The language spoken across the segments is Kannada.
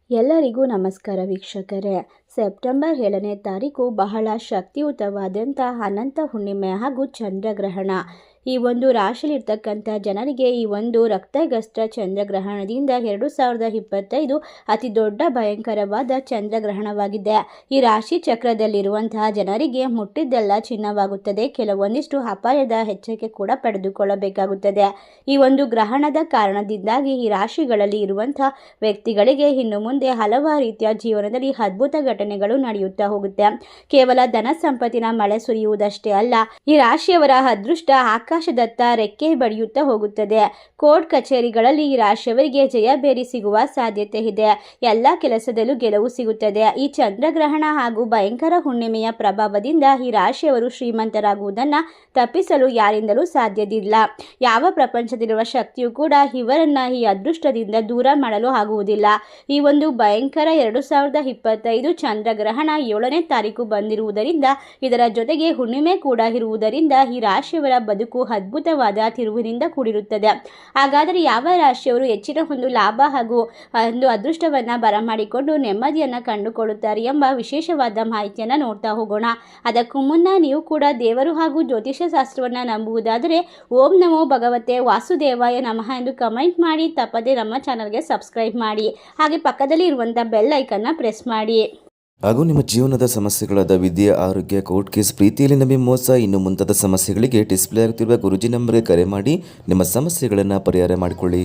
ಎಲ್ಲರಿಗೂ ನಮಸ್ಕಾರ ವೀಕ್ಷಕರೇ. ಸೆಪ್ಟೆಂಬರ್ 7ನೇ ತಾರೀಕು ಬಹಳ ಶಕ್ತಿಯುತವಾದಂಥ ಅನಂತ ಹುಣ್ಣಿಮೆ ಹಾಗೂ ಚಂದ್ರಗ್ರಹಣ. ಈ ಒಂದು ರಾಶಿಯಲ್ಲಿರ್ತಕ್ಕಂಥ ಜನರಿಗೆ ಈ ಒಂದು ರಕ್ತಗಸ್ತ್ರ ಚಂದ್ರಗ್ರಹಣದಿಂದ 2025 ಅತಿ ದೊಡ್ಡ ಭಯಂಕರವಾದ ಚಂದ್ರಗ್ರಹಣವಾಗಿದೆ. ಈ ರಾಶಿ ಚಕ್ರದಲ್ಲಿರುವಂತಹ ಜನರಿಗೆ ಮುಟ್ಟಿದ್ದೆಲ್ಲ ಚಿನ್ನವಾಗುತ್ತದೆ. ಕೆಲವೊಂದಿಷ್ಟು ಅಪಾಯದ ಎಚ್ಚರಿಕೆ ಕೂಡ ಪಡೆದುಕೊಳ್ಳಬೇಕಾಗುತ್ತದೆ. ಈ ಒಂದು ಗ್ರಹಣದ ಕಾರಣದಿಂದಾಗಿ ಈ ರಾಶಿಗಳಲ್ಲಿ ಇರುವಂತಹ ವ್ಯಕ್ತಿಗಳಿಗೆ ಇನ್ನು ಮುಂದೆ ಹಲವಾರು ರೀತಿಯ ಜೀವನದಲ್ಲಿ ಅದ್ಭುತ ಘಟನೆಗಳು ನಡೆಯುತ್ತಾ ಹೋಗುತ್ತೆ. ಕೇವಲ ಧನ ಸಂಪತ್ತಿನ ಮಳೆ ಸುರಿಯುವುದಷ್ಟೇ ಅಲ್ಲ, ಈ ರಾಶಿಯವರ ಅದೃಷ್ಟ ಆಕಾಶದತ್ತ ರೆಕ್ಕೆ ಬಡಿಯುತ್ತಾ ಹೋಗುತ್ತದೆ. ಕೋರ್ಟ್ ಕಚೇರಿಗಳಲ್ಲಿ ಈ ರಾಶಿಯವರಿಗೆ ಜಯಬೇರಿ ಸಿಗುವ ಸಾಧ್ಯತೆ ಇದೆ. ಎಲ್ಲ ಕೆಲಸದಲ್ಲೂ ಗೆಲುವು ಸಿಗುತ್ತದೆ. ಈ ಚಂದ್ರಗ್ರಹಣ ಹಾಗೂ ಭಯಂಕರ ಹುಣ್ಣಿಮೆಯ ಪ್ರಭಾವದಿಂದ ಈ ರಾಶಿಯವರು ಶ್ರೀಮಂತರಾಗುವುದನ್ನು ತಪ್ಪಿಸಲು ಯಾರಿಂದಲೂ ಸಾಧ್ಯವಿಲ್ಲ. ಯಾವ ಪ್ರಪಂಚದಲ್ಲಿರುವ ಶಕ್ತಿಯೂ ಕೂಡ ಇವರನ್ನ ಈ ಅದೃಷ್ಟದಿಂದ ದೂರ ಮಾಡಲು ಆಗುವುದಿಲ್ಲ. ಈ ಒಂದು ಭಯಂಕರ 2025 ಚಂದ್ರಗ್ರಹಣ 7ನೇ ತಾರೀಕು ಬಂದಿರುವುದರಿಂದ, ಇದರ ಜೊತೆಗೆ ಹುಣ್ಣಿಮೆ ಕೂಡ ಇರುವುದರಿಂದ ಈ ರಾಶಿಯವರ ಬದುಕು ಅದ್ಭುತವಾದ ತಿರುವಿನಿಂದ ಕೂಡಿರುತ್ತದೆ. ಹಾಗಾದರೆ ಯಾವ ರಾಶಿಯವರು ಹೆಚ್ಚಿನ ಒಂದು ಲಾಭ ಹಾಗೂ ಒಂದು ಅದೃಷ್ಟವನ್ನು ಬರಮಾಡಿಕೊಂಡು ನೆಮ್ಮದಿಯನ್ನು ಕಂಡುಕೊಳ್ಳುತ್ತಾರೆ ಎಂಬ ವಿಶೇಷವಾದ ಮಾಹಿತಿಯನ್ನು ನೋಡ್ತಾ ಹೋಗೋಣ. ಅದಕ್ಕೂ ಮುನ್ನ ನೀವು ಕೂಡ ದೇವರು ಹಾಗೂ ಜ್ಯೋತಿಷ್ಯ ಶಾಸ್ತ್ರವನ್ನು ನಂಬುವುದಾದರೆ ಓಂ ನಮೋ ಭಗವತೆ ವಾಸುದೇವಾಯ ನಮಃ ಎಂದು ಕಮೆಂಟ್ ಮಾಡಿ, ತಪ್ಪದೆ ನಮ್ಮ ಚಾನಲ್ಗೆ ಸಬ್ಸ್ಕ್ರೈಬ್ ಮಾಡಿ, ಹಾಗೆ ಪಕ್ಕದಲ್ಲಿ ಇರುವಂಥ ಬೆಲ್ ಐಕನ್ನ ಪ್ರೆಸ್ ಮಾಡಿ. ಹಾಗೂ ನಿಮ್ಮ ಜೀವನದ ಸಮಸ್ಯೆಗಳಾದ ವಿದ್ಯೆ, ಆರೋಗ್ಯ, ಕೋರ್ಟ್ ಕೇಸ್, ಪ್ರೀತಿಯಲ್ಲಿ ನಂಬಿ ಮೋಸ, ಇನ್ನು ಮುಂತಾದ ಸಮಸ್ಯೆಗಳಿಗೆ ಡಿಸ್ಪ್ಲೇ ಆಗುತ್ತಿರುವ ಗುರುಜಿ ನಂಬರ್ಗೆ ಕರೆ ಮಾಡಿ ನಿಮ್ಮ ಸಮಸ್ಯೆಗಳನ್ನು ಪರಿಹಾರ ಮಾಡಿಕೊಳ್ಳಿ.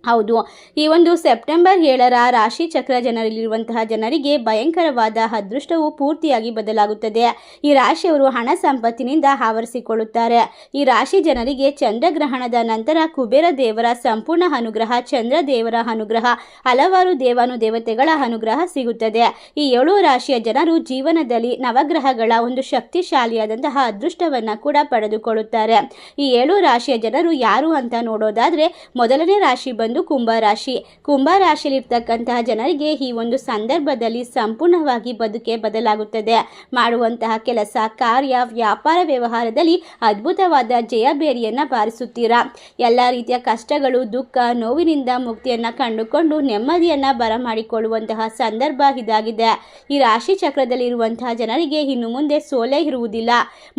ಹೌದು, ಈ ಒಂದು ಸೆಪ್ಟೆಂಬರ್ 7ರ ರಾಶಿ ಚಕ್ರ ಜನರಲ್ಲಿರುವಂತಹ ಜನರಿಗೆ ಭಯಂಕರವಾದ ಅದೃಷ್ಟವು ಪೂರ್ತಿಯಾಗಿ ಬದಲಾಗುತ್ತದೆ. ಈ ರಾಶಿಯವರು ಹಣ ಸಂಪತ್ತಿನಿಂದ ಆವರಿಸಿಕೊಳ್ಳುತ್ತಾರೆ. ಈ ರಾಶಿ ಜನರಿಗೆ ಚಂದ್ರಗ್ರಹಣದ ನಂತರ ಕುಬೇರ ದೇವರ ಸಂಪೂರ್ಣ ಅನುಗ್ರಹ, ಚಂದ್ರ ದೇವರ ಅನುಗ್ರಹ, ಹಲವಾರು ದೇವಾನುದೇವತೆಗಳ ಅನುಗ್ರಹ ಸಿಗುತ್ತದೆ. ಈ 7 ರಾಶಿಯ ಜನರು ಜೀವನದಲ್ಲಿ ನವಗ್ರಹಗಳ ಒಂದು ಶಕ್ತಿಶಾಲಿಯಾದಂತಹ ಅದೃಷ್ಟವನ್ನು ಕೂಡ ಪಡೆದುಕೊಳ್ಳುತ್ತಾರೆ. ಈ 7 ರಾಶಿಯ ಜನರು ಯಾರು ಅಂತ ನೋಡೋದಾದ್ರೆ, ಮೊದಲನೇ ರಾಶಿ ಬಂದು ಕುಂಭರಾಶಿ. ಕುಂಭರಾಶಿಯಲ್ಲಿರ್ತಕ್ಕಂತಹ ಜನರಿಗೆ ಈ ಒಂದು ಸಂದರ್ಭದಲ್ಲಿ ಸಂಪೂರ್ಣವಾಗಿ ಬದುಕೆ ಬದಲಾಗುತ್ತದೆ. ಮಾಡುವಂತಹ ಕೆಲಸ, ಕಾರ್ಯ, ವ್ಯಾಪಾರ, ವ್ಯವಹಾರದಲ್ಲಿ ಅದ್ಭುತವಾದ ಜಯಬೇರಿಯನ್ನು ಬಾರಿಸುತ್ತೀರಾ. ಎಲ್ಲ ರೀತಿಯ ಕಷ್ಟಗಳು, ದುಃಖ, ನೋವಿನಿಂದ ಮುಕ್ತಿಯನ್ನು ಕಂಡುಕೊಂಡು ನೆಮ್ಮದಿಯನ್ನು ಬರಮಾಡಿಕೊಳ್ಳುವಂತಹ ಸಂದರ್ಭ ಇದಾಗಿದೆ. ಈ ರಾಶಿ ಚಕ್ರದಲ್ಲಿರುವಂತಹ ಜನರಿಗೆ ಇನ್ನು ಮುಂದೆ ಸೋಲೆ ಇರುವುದಿಲ್ಲ.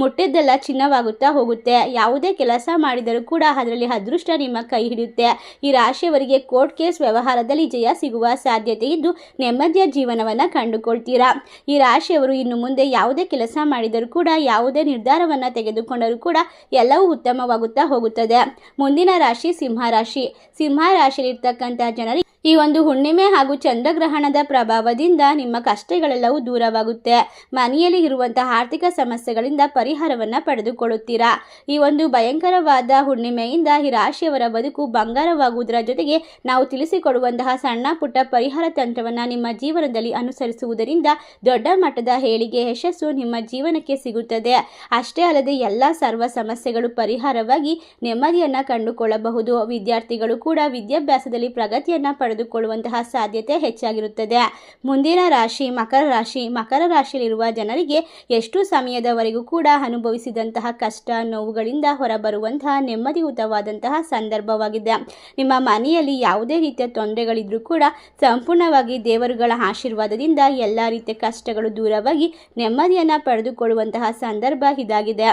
ಮುಟ್ಟಿದ್ದೆಲ್ಲ ಚಿನ್ನವಾಗುತ್ತಾ ಹೋಗುತ್ತೆ. ಯಾವುದೇ ಕೆಲಸ ಮಾಡಿದರೂ ಕೂಡ ಅದರಲ್ಲಿ ಅದೃಷ್ಟ ನಿಮ್ಮ ಕೈ ಹಿಡಿಯುತ್ತೆ. ಈ ರಾಶಿಯವರಿಗೆ ಕೋರ್ಟ್ ಕೇಸ್ ವ್ಯವಹಾರದಲ್ಲಿ ಜಯ ಸಿಗುವ ಸಾಧ್ಯತೆ ಇದ್ದು ನೆಮ್ಮದಿಯ ಜೀವನವನ್ನು ಕಂಡುಕೊಳ್ತೀರಾ. ಈ ರಾಶಿಯವರು ಇನ್ನು ಮುಂದೆ ಯಾವುದೇ ಕೆಲಸ ಮಾಡಿದರೂ ಕೂಡ, ಯಾವುದೇ ನಿರ್ಧಾರವನ್ನು ತೆಗೆದುಕೊಂಡರೂ ಕೂಡ ಎಲ್ಲವೂ ಉತ್ತಮವಾಗುತ್ತಾ ಹೋಗುತ್ತದೆ. ಮುಂದಿನ ರಾಶಿ ಸಿಂಹರಾಶಿ. ಸಿಂಹರಾಶಿಯಲ್ಲಿರ್ತಕ್ಕಂಥ ಜನರಿಗೆ ಈ ಒಂದು ಹುಣ್ಣಿಮೆ ಹಾಗೂ ಚಂದ್ರಗ್ರಹಣದ ಪ್ರಭಾವದಿಂದ ನಿಮ್ಮ ಕಷ್ಟಗಳೆಲ್ಲವೂ ದೂರವಾಗುತ್ತೆ. ಮನೆಯಲ್ಲಿ ಇರುವಂತಹ ಆರ್ಥಿಕ ಸಮಸ್ಯೆಗಳಿಂದ ಪರಿಹಾರವನ್ನು ಪಡೆದುಕೊಳ್ಳುತ್ತೀರಾ. ಈ ಒಂದು ಭಯಂಕರವಾದ ಹುಣ್ಣಿಮೆಯಿಂದ ಈ ರಾಶಿಯವರ ಬದುಕು ಬಂಗಾರವಾಗುವುದರ ಜೊತೆಗೆ ನಾವು ತಿಳಿಸಿಕೊಡುವಂತಹ ಸಣ್ಣ ಪುಟ್ಟ ಪರಿಹಾರ ತಂತ್ರವನ್ನು ನಿಮ್ಮ ಜೀವನದಲ್ಲಿ ಅನುಸರಿಸುವುದರಿಂದ ದೊಡ್ಡ ಮಟ್ಟದ ಏಳಿಗೆ, ಯಶಸ್ಸು ನಿಮ್ಮ ಜೀವನಕ್ಕೆ ಸಿಗುತ್ತದೆ. ಅಷ್ಟೇ ಅಲ್ಲದೆ ಎಲ್ಲ ಸರ್ವ ಸಮಸ್ಯೆಗಳು ಪರಿಹಾರವಾಗಿ ನೆಮ್ಮದಿಯನ್ನು ಕಂಡುಕೊಳ್ಳಬಹುದು. ವಿದ್ಯಾರ್ಥಿಗಳು ಕೂಡ ವಿದ್ಯಾಭ್ಯಾಸದಲ್ಲಿ ಪ್ರಗತಿಯನ್ನು ಪಡೆದುಕೊಳ್ಳುವಂತಹ ಸಾಧ್ಯತೆ ಹೆಚ್ಚಾಗಿರುತ್ತದೆ. ಮುಂದಿನ ರಾಶಿ ಮಕರ ರಾಶಿ. ಮಕರ ರಾಶಿಯಲ್ಲಿರುವ ಜನರಿಗೆ ಎಷ್ಟು ಸಮಯದವರೆಗೂ ಕೂಡ ಅನುಭವಿಸಿದಂತಹ ಕಷ್ಟ, ನೋವುಗಳಿಂದ ಹೊರಬರುವಂತಹ ನೆಮ್ಮದಿಯುತವಾದಂತಹ ಸಂದರ್ಭವಾಗಿದೆ. ನಿಮ್ಮ ಮನೆಯಲ್ಲಿ ಯಾವುದೇ ರೀತಿಯ ತೊಂದರೆಗಳಿದ್ರೂ ಕೂಡ ಸಂಪೂರ್ಣವಾಗಿ ದೇವರುಗಳ ಆಶೀರ್ವಾದದಿಂದ ಎಲ್ಲ ರೀತಿಯ ಕಷ್ಟಗಳು ದೂರವಾಗಿ ನೆಮ್ಮದಿಯನ್ನು ಪಡೆದುಕೊಳ್ಳುವಂತಹ ಸಂದರ್ಭ ಇದಾಗಿದೆ.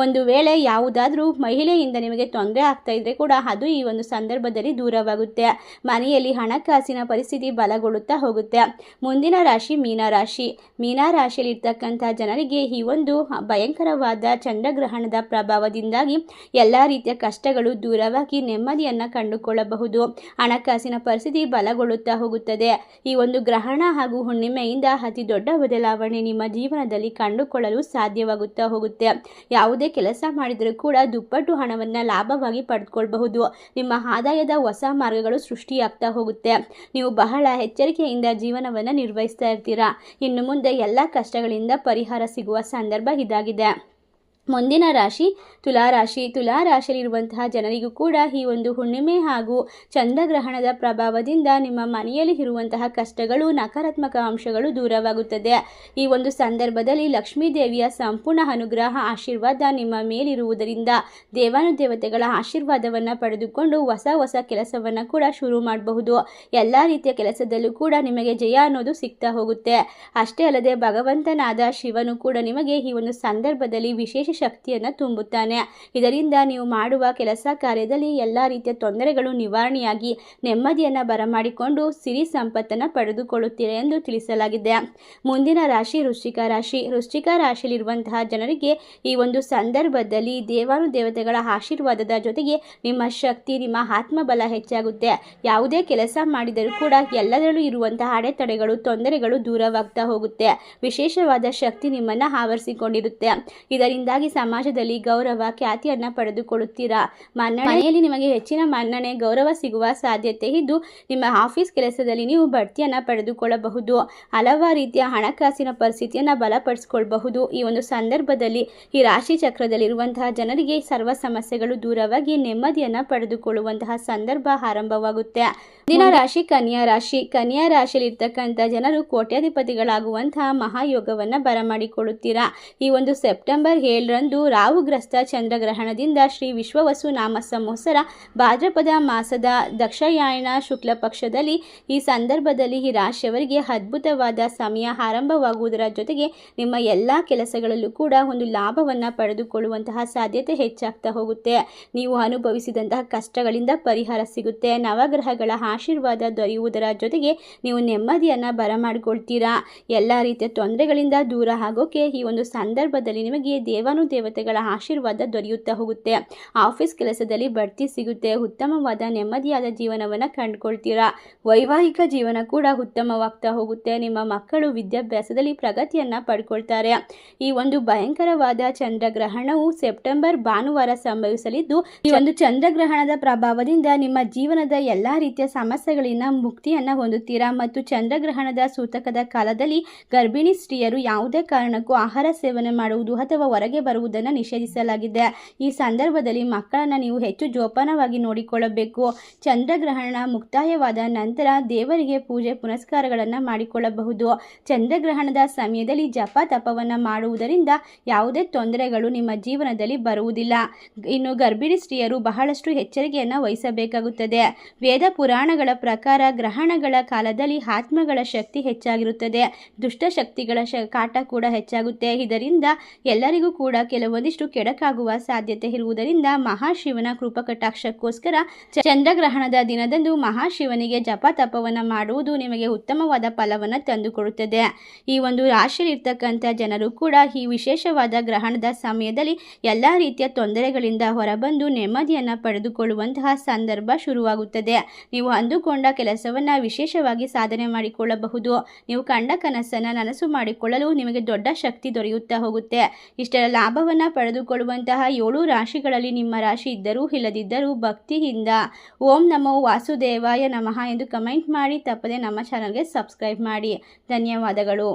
ಒಂದು ವೇಳೆ ಯಾವುದಾದ್ರೂ ಮಹಿಳೆಯಿಂದ ನಿಮಗೆ ತೊಂದರೆ ಆಗ್ತಾ ಇದ್ರೆ ಕೂಡ ಅದು ಈ ಒಂದು ಸಂದರ್ಭದಲ್ಲಿ ದೂರವಾಗುತ್ತೆ. ಮನೆಯಲ್ಲಿ ಹಣಕಾಸಿನ ಪರಿಸ್ಥಿತಿ ಬಲಗೊಳ್ಳುತ್ತಾ ಹೋಗುತ್ತೆ. ಮುಂದಿನ ರಾಶಿ ಮೀನರಾಶಿ. ಮೀನರಾಶಿಯಲ್ಲಿರ್ತಕ್ಕಂಥ ಜನರಿಗೆ ಈ ಒಂದು ಭಯಂಕರವಾದ ಚಂದ್ರಗ್ರಹಣದ ಪ್ರಭಾವದಿಂದಾಗಿ ಎಲ್ಲ ರೀತಿಯ ಕಷ್ಟಗಳು ದೂರವಾಗಿ ನೆಮ್ಮದಿಯನ್ನು ಕಂಡುಕೊಳ್ಳಬಹುದು. ಹಣಕಾಸಿನ ಪರಿಸ್ಥಿತಿ ಬಲಗೊಳ್ಳುತ್ತಾ ಹೋಗುತ್ತದೆ. ಈ ಒಂದು ಗ್ರಹಣ ಹಾಗೂ ಹುಣ್ಣಿಮೆಯಿಂದ ಅತಿ ದೊಡ್ಡ ಬದಲಾವಣೆ ನಿಮ್ಮ ಜೀವನದಲ್ಲಿ ಕಂಡುಕೊಳ್ಳಲು ಸಾಧ್ಯವಾಗುತ್ತಾ ಹೋಗುತ್ತೆ. ಯಾವುದೇ ಕೆಲಸ ಮಾಡಿದರೂ ಕೂಡ ದುಪ್ಪಟ್ಟು ಹಣವನ್ನು ಲಾಭವಾಗಿ ಪಡೆದುಕೊಳ್ಳಬಹುದು. ನಿಮ್ಮ ಆದಾಯದ ಹೊಸ ಮಾರ್ಗಗಳು ಸೃಷ್ಟಿಯಾಗ್ತಾ ಹೋಗುತ್ತೆ. ನೀವು ಬಹಳ ಎಚ್ಚರಿಕೆಯಿಂದ ಜೀವನವನ್ನು ನಿರ್ವಹಿಸ್ತಾ ಇರ್ತೀರಾ. ಇನ್ನು ಮುಂದೆ ಎಲ್ಲ ಕಷ್ಟಗಳಿಂದ ಪರಿಹಾರ ಸಿಗುವ ಸಂದರ್ಭ ಇದಾಗಿದೆ. ಮುಂದಿನ ರಾಶಿ ತುಲಾರಾಶಿ. ತುಲಾರಾಶಿಯಲ್ಲಿರುವಂತಹ ಜನರಿಗೂ ಕೂಡ ಈ ಒಂದು ಹುಣ್ಣಿಮೆ ಹಾಗೂ ಚಂದ್ರಗ್ರಹಣದ ಪ್ರಭಾವದಿಂದ ನಿಮ್ಮ ಮನೆಯಲ್ಲಿ ಇರುವಂತಹ ಕಷ್ಟಗಳು, ನಕಾರಾತ್ಮಕ ಅಂಶಗಳು ದೂರವಾಗುತ್ತದೆ. ಈ ಒಂದು ಸಂದರ್ಭದಲ್ಲಿ ಲಕ್ಷ್ಮೀ ದೇವಿಯ ಸಂಪೂರ್ಣ ಅನುಗ್ರಹ ಆಶೀರ್ವಾದ ನಿಮ್ಮ ಮೇಲಿರುವುದರಿಂದ ದೇವಾನುದೇವತೆಗಳ ಆಶೀರ್ವಾದವನ್ನು ಪಡೆದುಕೊಂಡು ಹೊಸ ಕೆಲಸವನ್ನು ಕೂಡ ಶುರು ಮಾಡಬಹುದು. ಎಲ್ಲ ರೀತಿಯ ಕೆಲಸದಲ್ಲೂ ಕೂಡ ನಿಮಗೆ ಜಯ ಅನ್ನೋದು ಸಿಗ್ತಾ ಹೋಗುತ್ತೆ. ಅಷ್ಟೇ ಅಲ್ಲದೆ ಭಗವಂತನಾದ ಶಿವನು ಕೂಡ ನಿಮಗೆ ಈ ಒಂದು ಸಂದರ್ಭದಲ್ಲಿ ವಿಶೇಷ ಶಕ್ತಿಯನ್ನು ತುಂಬುತ್ತಾನೆ. ಇದರಿಂದ ನೀವು ಮಾಡುವ ಕೆಲಸ ಕಾರ್ಯದಲ್ಲಿ ಎಲ್ಲ ರೀತಿಯ ತೊಂದರೆಗಳು ನಿವಾರಣೆಯಾಗಿ ನೆಮ್ಮದಿಯನ್ನು ಬರಮಾಡಿಕೊಂಡು ಸಿರಿ ಸಂಪತ್ತನ್ನು ಪಡೆದುಕೊಳ್ಳುತ್ತೀರಿ ಎಂದು ತಿಳಿಸಲಾಗಿದೆ. ಮುಂದಿನ ರಾಶಿ ವೃಶ್ಚಿಕ ರಾಶಿ. ವೃಶ್ಚಿಕ ರಾಶಿಯಲ್ಲಿರುವಂತಹ ಜನರಿಗೆ ಈ ಒಂದು ಸಂದರ್ಭದಲ್ಲಿ ದೇವಾನುದೇವತೆಗಳ ಆಶೀರ್ವಾದದ ಜೊತೆಗೆ ನಿಮ್ಮ ಶಕ್ತಿ, ನಿಮ್ಮ ಆತ್ಮಬಲ ಹೆಚ್ಚಾಗುತ್ತೆ. ಯಾವುದೇ ಕೆಲಸ ಮಾಡಿದರೂ ಕೂಡ ಎಲ್ಲದರಲ್ಲೂ ಇರುವಂತಹ ಅಡೆತಡೆಗಳು, ತೊಂದರೆಗಳು ದೂರವಾಗ್ತಾ ಹೋಗುತ್ತೆ. ವಿಶೇಷವಾದ ಶಕ್ತಿ ನಿಮ್ಮನ್ನು ಆವರಿಸಿಕೊಂಡಿರುತ್ತೆ. ಇದರಿಂದಾಗಿ ಸಮಾಜದಲ್ಲಿ ಗೌರವ, ಖ್ಯಾತಿಯನ್ನು ಪಡೆದುಕೊಳ್ಳುತ್ತೀರಾ. ಮನೆಯಲ್ಲಿ ನಿಮಗೆ ಹೆಚ್ಚಿನ ಮನ್ನಣೆ, ಗೌರವ ಸಿಗುವ ಸಾಧ್ಯತೆ ಇದ್ದು ನಿಮ್ಮ ಆಫೀಸ್ ಕೆಲಸದಲ್ಲಿ ನೀವು ಬಡ್ತಿಯನ್ನು ಪಡೆದುಕೊಳ್ಳಬಹುದು. ಹಲವಾರು ರೀತಿಯ ಹಣಕಾಸಿನ ಪರಿಸ್ಥಿತಿಯನ್ನು ಬಲಪಡಿಸಿಕೊಳ್ಳಬಹುದು. ಈ ಒಂದು ಸಂದರ್ಭದಲ್ಲಿ ಈ ರಾಶಿ ಚಕ್ರದಲ್ಲಿರುವಂತಹ ಜನರಿಗೆ ಸರ್ವ ಸಮಸ್ಯೆಗಳು ದೂರವಾಗಿ ನೆಮ್ಮದಿಯನ್ನು ಪಡೆದುಕೊಳ್ಳುವಂತಹ ಸಂದರ್ಭ ಆರಂಭವಾಗುತ್ತೆ. ಮುಂದಿನ ರಾಶಿ ಕನ್ಯಾ ರಾಶಿ. ಕನ್ಯಾ ರಾಶಿಯಲ್ಲಿರ್ತಕ್ಕಂಥ ಜನರು ಕೋಟ್ಯಾಧಿಪತಿಗಳಾಗುವಂತಹ ಮಹಾಯೋಗವನ್ನು ಬರಮಾಡಿಕೊಳ್ಳುತ್ತೀರಾ. ಈ ಒಂದು ಸೆಪ್ಟೆಂಬರ್ 7ರಂದು ರಾಹುಗ್ರಸ್ತ ಚಂದ್ರಗ್ರಹಣದಿಂದ ಶ್ರೀ ವಿಶ್ವವಸು ನಾಮ ಸಂವತ್ಸರ ಭಾದ್ರಪದ ಮಾಸದ ದಕ್ಷಯಾಯಣ ಶುಕ್ಲ ಪಕ್ಷದಲ್ಲಿ ಈ ಸಂದರ್ಭದಲ್ಲಿ ಈ ರಾಶಿಯವರಿಗೆ ಅದ್ಭುತವಾದ ಸಮಯ ಆರಂಭವಾಗುವುದರ ಜೊತೆಗೆ ನಿಮ್ಮ ಎಲ್ಲ ಕೆಲಸಗಳಲ್ಲೂ ಕೂಡ ಒಂದು ಲಾಭವನ್ನು ಪಡೆದುಕೊಳ್ಳುವಂತಹ ಸಾಧ್ಯತೆ ಹೆಚ್ಚಾಗ್ತಾ ಹೋಗುತ್ತೆ. ನೀವು ಅನುಭವಿಸಿದಂತಹ ಕಷ್ಟಗಳಿಂದ ಪರಿಹಾರ ಸಿಗುತ್ತೆ. ನವಗ್ರಹಗಳ ಆಶೀರ್ವಾದ ದೊರೆಯುವುದರ ಜೊತೆಗೆ ನೀವು ನೆಮ್ಮದಿಯನ್ನು ಬರಮಾಡಿಕೊಳ್ತೀರಾ. ಎಲ್ಲ ರೀತಿಯ ತೊಂದರೆಗಳಿಂದ ದೂರ ಆಗೋಕೆ ಈ ಒಂದು ಸಂದರ್ಭದಲ್ಲಿ ನಿಮಗೆ ದೇವಾನುದೇವತೆಗಳ ಆಶೀರ್ವಾದ ದೊರೆಯುತ್ತಾ ಹೋಗುತ್ತೆ. ಆಫೀಸ್ ಕೆಲಸದಲ್ಲಿ ಬಡ್ತಿ ಸಿಗುತ್ತೆ. ಉತ್ತಮವಾದ ನೆಮ್ಮದಿಯಾದ ಜೀವನವನ್ನು ಕಂಡುಕೊಳ್ತೀರಾ. ವೈವಾಹಿಕ ಜೀವನ ಕೂಡ ಉತ್ತಮವಾಗ್ತಾ ಹೋಗುತ್ತೆ. ನಿಮ್ಮ ಮಕ್ಕಳು ವಿದ್ಯಾಭ್ಯಾಸದಲ್ಲಿ ಪ್ರಗತಿಯನ್ನು ಪಡ್ಕೊಳ್ತಾರೆ. ಈ ಒಂದು ಭಯಂಕರವಾದ ಚಂದ್ರಗ್ರಹಣವು ಸೆಪ್ಟೆಂಬರ್ ಭಾನುವಾರ ಸಂಭವಿಸಲಿದ್ದು, ಈ ಒಂದು ಚಂದ್ರಗ್ರಹಣದ ಪ್ರಭಾವದಿಂದ ನಿಮ್ಮ ಜೀವನದ ಎಲ್ಲ ರೀತಿಯ ಸಮಸ್ಯೆಗಳಿಂದ ಮುಕ್ತಿಯನ್ನು ಹೊಂದುತ್ತೀರಾ. ಮತ್ತು ಚಂದ್ರಗ್ರಹಣದ ಸೂತಕದ ಕಾಲದಲ್ಲಿ ಗರ್ಭಿಣಿ ಸ್ತ್ರೀಯರು ಯಾವುದೇ ಕಾರಣಕ್ಕೂ ಆಹಾರ ಸೇವನೆ ಮಾಡುವುದು ಅಥವಾ ಹೊರಗೆ ಬರುವುದನ್ನು ನಿಷೇಧಿಸಲಾಗಿದೆ. ಈ ಸಂದರ್ಭದಲ್ಲಿ ಮಕ್ಕಳನ್ನು ನೀವು ಹೆಚ್ಚು ಜೋಪಾನವಾಗಿ ನೋಡಿಕೊಳ್ಳಬೇಕು. ಚಂದ್ರಗ್ರಹಣ ಮುಕ್ತಾಯವಾದ ನಂತರ ದೇವರಿಗೆ ಪೂಜೆ ಪುನಸ್ಕಾರಗಳನ್ನು ಮಾಡಿಕೊಳ್ಳಬಹುದು. ಚಂದ್ರಗ್ರಹಣದ ಸಮಯದಲ್ಲಿ ಜಪ ತಪವನ್ನು ಮಾಡುವುದರಿಂದ ಯಾವುದೇ ತೊಂದರೆಗಳು ನಿಮ್ಮ ಜೀವನದಲ್ಲಿ ಬರುವುದಿಲ್ಲ. ಇನ್ನು ಗರ್ಭಿಣಿ ಸ್ತ್ರೀಯರು ಬಹಳಷ್ಟು ಎಚ್ಚರಿಕೆಯನ್ನು ವಹಿಸಬೇಕಾಗುತ್ತದೆ. ವೇದ ಪುರಾಣಗಳ ಪ್ರಕಾರ ಗ್ರಹಣಗಳ ಕಾಲದಲ್ಲಿ ಆತ್ಮಗಳ ಶಕ್ತಿ ಹೆಚ್ಚಾಗಿರುತ್ತದೆ. ದುಷ್ಟಶಕ್ತಿಗಳ ಕಾಟ ಕೂಡ ಹೆಚ್ಚಾಗುತ್ತೆ. ಇದರಿಂದ ಎಲ್ಲರಿಗೂ ಕೂಡ ಕೆಲವೊಂದಿಷ್ಟು ಕೆಡಕಾಗುವ ಸಾಧ್ಯತೆ ಇರುವುದರಿಂದ ಮಹಾಶಿವನ ಕೃಪಕಟಾಕ್ಷಕ್ಕೋಸ್ಕರ ಚಂದ್ರಗ್ರಹಣದ ದಿನದಂದು ಮಹಾಶಿವನಿಗೆ ಜಪ ತಪವನ್ನು ಮಾಡುವುದು ನಿಮಗೆ ಉತ್ತಮವಾದ ಫಲವನ್ನು ತಂದುಕೊಡುತ್ತದೆ. ಈ ಒಂದು ರಾಶಿಯಲ್ಲಿರ್ತಕ್ಕಂಥ ಜನರು ಕೂಡ ಈ ವಿಶೇಷವಾದ ಗ್ರಹಣದ ಸಮಯದಲ್ಲಿ ಎಲ್ಲ ರೀತಿಯ ತೊಂದರೆಗಳಿಂದ ಹೊರಬಂದು ನೆಮ್ಮದಿಯನ್ನು ಪಡೆದುಕೊಳ್ಳುವಂತಹ ಸಂದರ್ಭ ಶುರುವಾಗುತ್ತದೆ. ನೀವು ಅಂದುಕೊಂಡ ಕೆಲಸವನ್ನು ವಿಶೇಷವಾಗಿ ಸಾಧನೆ ಮಾಡಿಕೊಳ್ಳಬಹುದು. ನೀವು ಕಂಡ ಕನಸನ್ನು ನನಸು ಮಾಡಿಕೊಳ್ಳಲು ನಿಮಗೆ ದೊಡ್ಡ ಶಕ್ತಿ ದೊರೆಯುತ್ತಾ ಹೋಗುತ್ತೆ. ಇಷ್ಟೆಲ್ಲ ಲಾಭವನ್ನು ಪಡೆದುಕೊಳ್ಳುವಂತಹ 7 ರಾಶಿಗಳಲ್ಲಿ ನಿಮ್ಮ ರಾಶಿ ಇದ್ದರೂ ಇಲ್ಲದಿದ್ದರೂ ಭಕ್ತಿಯಿಂದ ಓಂ ನಮೋ ವಾಸುದೇವಾಯ ನಮಃ ಎಂದು ಕಮೆಂಟ್ ಮಾಡಿ. ತಪ್ಪದೆ ನಮ್ಮ ಚಾನಲ್ಗೆ ಸಬ್ಸ್ಕ್ರೈಬ್ ಮಾಡಿ. ಧನ್ಯವಾದಗಳು.